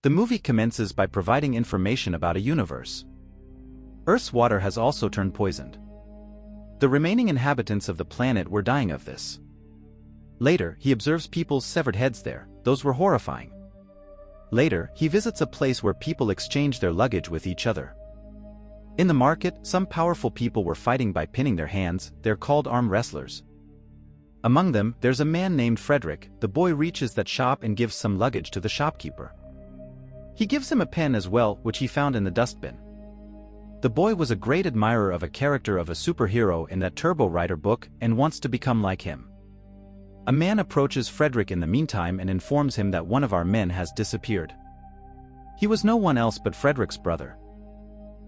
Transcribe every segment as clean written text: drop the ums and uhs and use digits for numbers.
The movie commences by providing information about a universe. Earth's water has also turned poisoned. The remaining inhabitants of the planet were dying of this. Later, he observes people's severed heads there. Those were horrifying. Later, he visits a place where people exchange their luggage with each other. In the market, some powerful people were fighting by pinning their hands. They're called arm wrestlers. Among them, there's a man named Frederick. The boy reaches that shop and gives some luggage to the shopkeeper. He gives him a pen as well, which he found in the dustbin. The boy was a great admirer of a character of a superhero in that Turbo Rider book and wants to become like him. A man approaches Frederick in the meantime and informs him that one of our men has disappeared. He was no one else but Frederick's brother.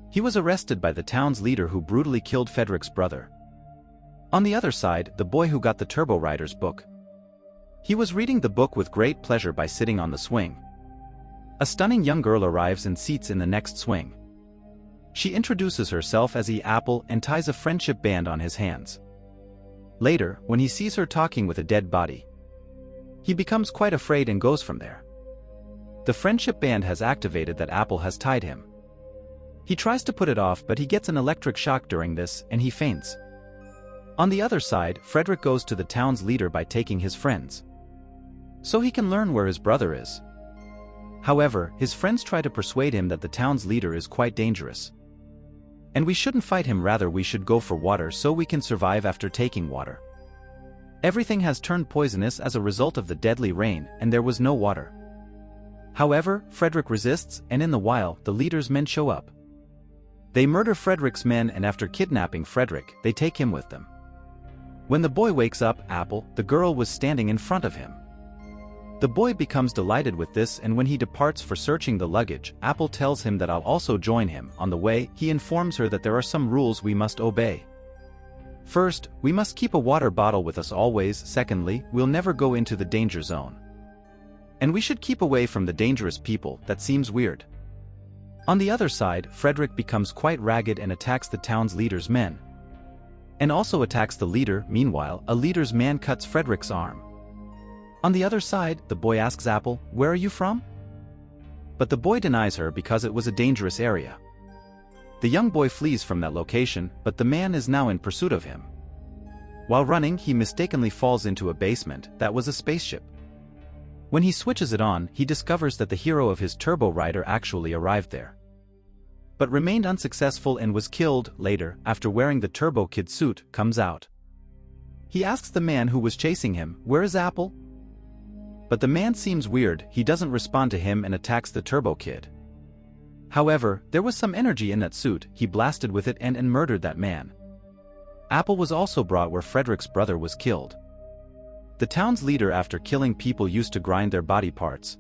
He was arrested by the town's leader who brutally killed Frederick's brother. On the other side, the boy who got the Turbo Rider's book. He was reading the book with great pleasure by sitting on the swing. A stunning young girl arrives and seats in the next swing. She introduces herself as Apple and ties a friendship band on his hands. Later, when he sees her talking with a dead body, he becomes quite afraid and goes from there. The friendship band has activated that Apple has tied him. He tries to put it off, but he gets an electric shock during this and he faints. On the other side, Frederick goes to the town's leader by taking his friends, so he can learn where his brother is. However, his friends try to persuade him that the town's leader is quite dangerous. And we shouldn't fight him, rather we should go for water so we can survive after taking water. Everything has turned poisonous as a result of the deadly rain and there was no water. However, Frederick resists and in the while, the leader's men show up. They murder Frederick's men and after kidnapping Frederick, they take him with them. When the boy wakes up, Apple, the girl, was standing in front of him. The boy becomes delighted with this and when he departs for searching the luggage, Apple tells him that I'll also join him. On the way, he informs her that there are some rules we must obey. First, we must keep a water bottle with us always. Secondly, we'll never go into the danger zone. And we should keep away from the dangerous people. That seems weird. On the other side, Frederick becomes quite ragged and attacks the town's leader's men. And also attacks the leader. Meanwhile, a leader's man cuts Frederick's arm. On the other side, the boy asks Apple, "Where are you from?" But the boy denies her because it was a dangerous area. The young boy flees from that location, but the man is now in pursuit of him. While running, he mistakenly falls into a basement that was a spaceship. When he switches it on, he discovers that the hero of his Turbo Rider actually arrived there, but remained unsuccessful and was killed. Later, after wearing the Turbo Kid suit, comes out. He asks the man who was chasing him, "Where is Apple?" But the man seems weird, he doesn't respond to him and attacks the Turbo Kid. However, there was some energy in that suit, he blasted with it and murdered that man. Apple was also brought where Frederick's brother was killed. The town's leader, after killing people, used to grind their body parts.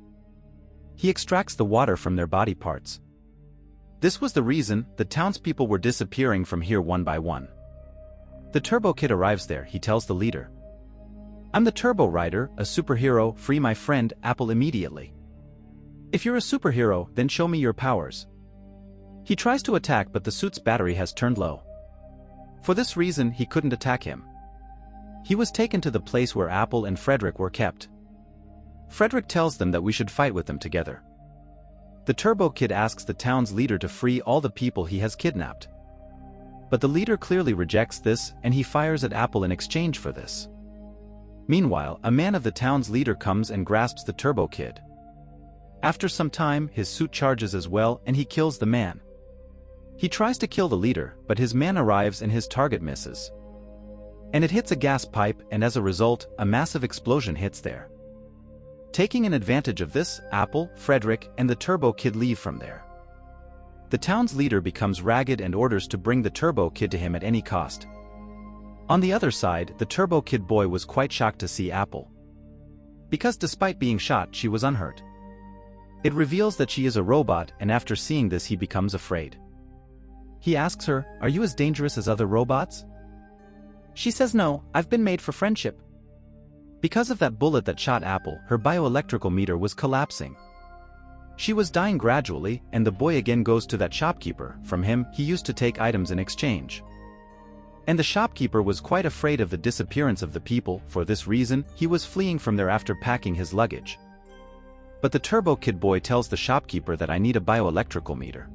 He extracts the water from their body parts. This was the reason the townspeople were disappearing from here one by one. The Turbo Kid arrives there, he tells the leader, "I'm the Turbo Rider, a superhero, free my friend Apple immediately. If you're a superhero, then show me your powers." He tries to attack but the suit's battery has turned low. For this reason, he couldn't attack him. He was taken to the place where Apple and Frederick were kept. Frederick tells them that we should fight with them together. The Turbo Kid asks the town's leader to free all the people he has kidnapped. But the leader clearly rejects this and he fires at Apple in exchange for this. Meanwhile, a man of the town's leader comes and grasps the Turbo Kid. After some time, his suit charges as well and he kills the man. He tries to kill the leader, but his man arrives and his target misses. And it hits a gas pipe and as a result, a massive explosion hits there. Taking an advantage of this, Apple, Frederick, and the Turbo Kid leave from there. The town's leader becomes ragged and orders to bring the Turbo Kid to him at any cost. On the other side, the Turbo Kid boy was quite shocked to see Apple, because despite being shot, she was unhurt. It reveals that she is a robot and after seeing this he becomes afraid. He asks her, "Are you as dangerous as other robots?" She says, "No, I've been made for friendship." Because of that bullet that shot Apple, her bioelectrical meter was collapsing. She was dying gradually, and the boy again goes to that shopkeeper. From him, he used to take items in exchange. And the shopkeeper was quite afraid of the disappearance of the people. For this reason, he was fleeing from there after packing his luggage. But the Turbo Kid boy tells the shopkeeper that I need a bioelectrical meter.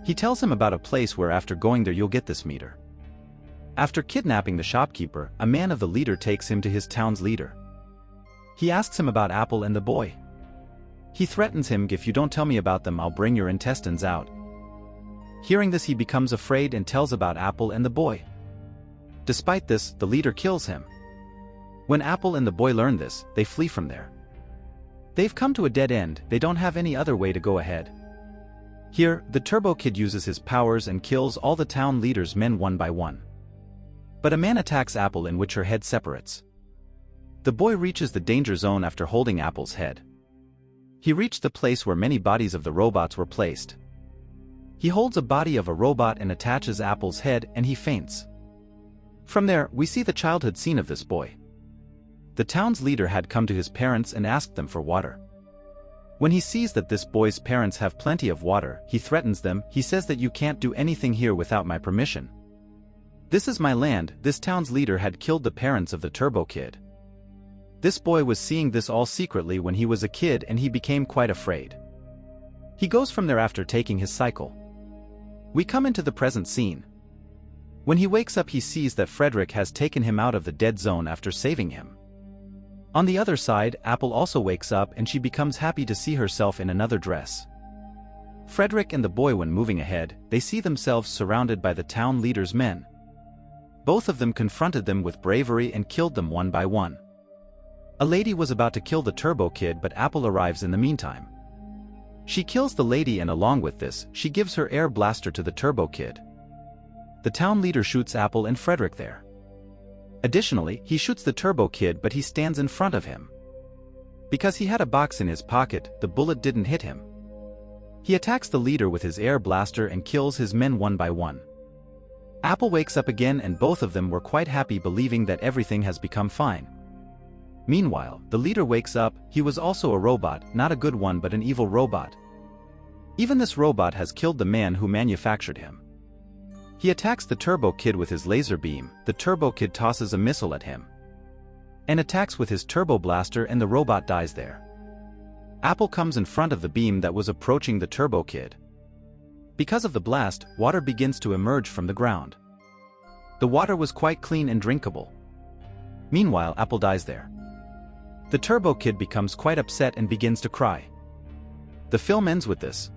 He tells him about a place where after going there you'll get this meter. After kidnapping the shopkeeper, a man of the leader takes him to his town's leader. He asks him about Apple and the boy. He threatens him, if you don't tell me about them I'll bring your intestines out. Hearing this he becomes afraid and tells about Apple and the boy. Despite this, the leader kills him. When Apple and the boy learn this, they flee from there. They've come to a dead end, they don't have any other way to go ahead. Here, the Turbo Kid uses his powers and kills all the town leader's men one by one. But a man attacks Apple, in which her head separates. The boy reaches the danger zone after holding Apple's head. He reached the place where many bodies of the robots were placed. He holds a body of a robot and attaches Apple's head and he faints. From there, we see the childhood scene of this boy. The town's leader had come to his parents and asked them for water. When he sees that this boy's parents have plenty of water, he threatens them. He says that you can't do anything here without my permission. This is my land. This town's leader had killed the parents of the Turbo Kid. This boy was seeing this all secretly when he was a kid and he became quite afraid. He goes from there after taking his cycle. We come into the present scene. When he wakes up he sees that Frederick has taken him out of the dead zone after saving him. On the other side, Apple also wakes up and she becomes happy to see herself in another dress. Frederick and the boy, when moving ahead, they see themselves surrounded by the town leader's men. Both of them confronted them with bravery and killed them one by one. A lady was about to kill the Turbo Kid, but Apple arrives in the meantime. She kills the lady and along with this, she gives her air blaster to the Turbo Kid. The town leader shoots Apple and Frederick there. Additionally, he shoots the Turbo Kid, but he stands in front of him. Because he had a box in his pocket, the bullet didn't hit him. He attacks the leader with his air blaster and kills his men one by one. Apple wakes up again and both of them were quite happy, believing that everything has become fine. Meanwhile, the leader wakes up. He was also a robot, not a good one but an evil robot. Even this robot has killed the man who manufactured him. He attacks the Turbo Kid with his laser beam. The Turbo Kid tosses a missile at him and attacks with his turbo blaster, and the robot dies there. Apple comes in front of the beam that was approaching the Turbo Kid. Because of the blast, water begins to emerge from the ground. The water was quite clean and drinkable. Meanwhile, Apple dies there. The Turbo Kid becomes quite upset and begins to cry. The film ends with this.